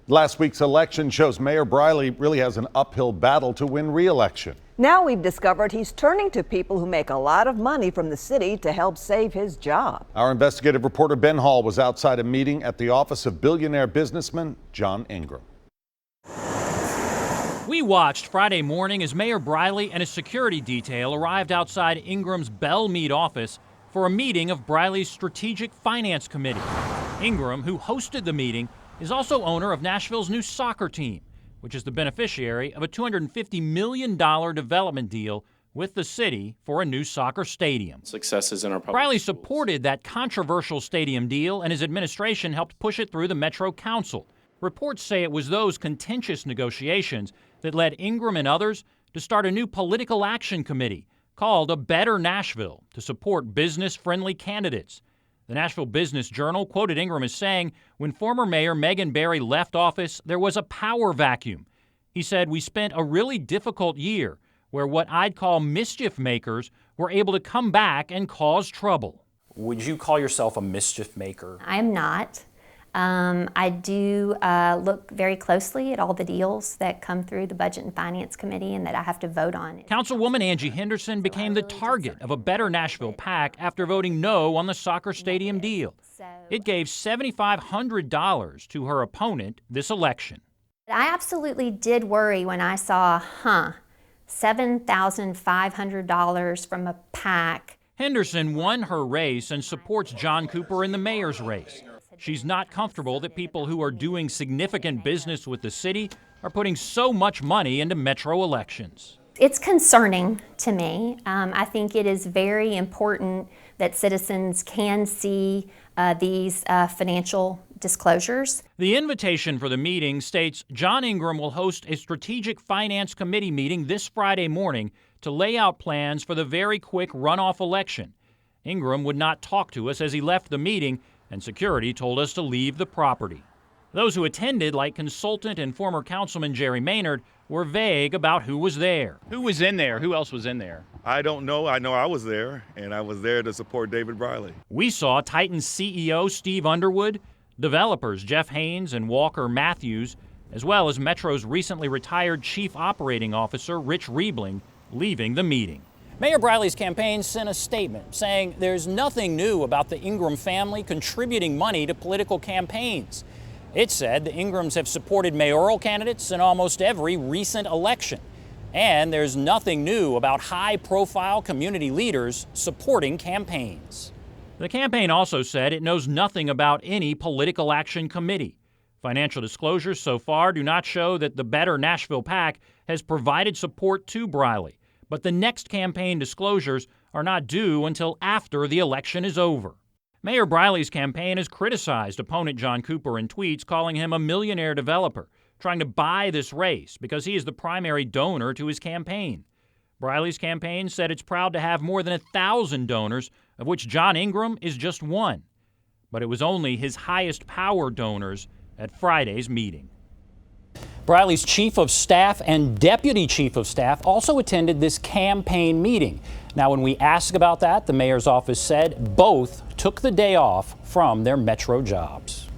Last week's election shows Mayor Briley really has an uphill battle to win re-election. Now we've discovered he's turning to people who make a lot of money from the city to help save his job. Our investigative reporter Ben Hall was outside a meeting at the office of billionaire businessman John Ingram. We watched Friday morning as Mayor Briley and his security detail arrived outside Ingram's Bell Mead office for a meeting of Briley's Strategic Finance Committee. Ingram, who hosted the meeting, is also owner of Nashville's new soccer team, which is the beneficiary of a $250 million development deal with the city for a new soccer stadium. Successes in our public Briley schools. supported that controversial stadium deal, and his administration helped push it through the Metro Council. Reports say it was those contentious negotiations that led Ingram and others to start a new political action committee called A Better Nashville to support business-friendly candidates. The Nashville Business Journal quoted Ingram as saying, when former Mayor Megan Barry left office, there was a power vacuum. He said, "We spent a really difficult year where what I'd call mischief makers were able to come back and cause trouble." Would you call yourself a mischief maker? I'm not. I do look very closely at all the deals that come through the Budget and Finance Committee and that I have to vote on. Councilwoman Angie Henderson became the target of a Better Nashville PAC after voting no on the soccer stadium deal. It gave $7,500 to her opponent this election. I absolutely did worry when I saw, $7,500 from a PAC. Henderson won her race and supports John Cooper in the mayor's race. She's not comfortable that people who are doing significant business with the city are putting so much money into Metro elections. It's concerning to me. I think it is very important that citizens can see these financial disclosures. The invitation for the meeting states John Ingram will host a Strategic Finance Committee meeting this Friday morning to lay out plans for the very quick runoff election. Ingram would not talk to us as he left the meeting, and security told us to leave the property. Those who attended, like consultant and former Councilman Jerry Maynard, were vague about who was there. Who was in there? Who else was in there? I don't know. I know I was there, and I was there to support David Briley. We saw Titan's CEO Steve Underwood, developers Jeff Haynes and Walker Matthews, as well as Metro's recently retired Chief Operating Officer Rich Riebling, leaving the meeting. Mayor Briley's campaign sent a statement saying there's nothing new about the Ingram family contributing money to political campaigns. It said the Ingrams have supported mayoral candidates in almost every recent election. And there's nothing new about high-profile community leaders supporting campaigns. The campaign also said it knows nothing about any political action committee. Financial disclosures so far do not show that the Better Nashville PAC has provided support to Briley. But the next campaign disclosures are not due until after the election is over. Mayor Briley's campaign has criticized opponent John Cooper in tweets, calling him a millionaire developer, trying to buy this race because he is the primary donor to his campaign. Briley's campaign said it's proud to have more than 1,000 donors, of which John Ingram is just one. But it was only his highest power donors at Friday's meeting. Briley's chief of staff and deputy chief of staff also attended this campaign meeting. Now, when we asked about that, the mayor's office said both took the day off from their Metro jobs.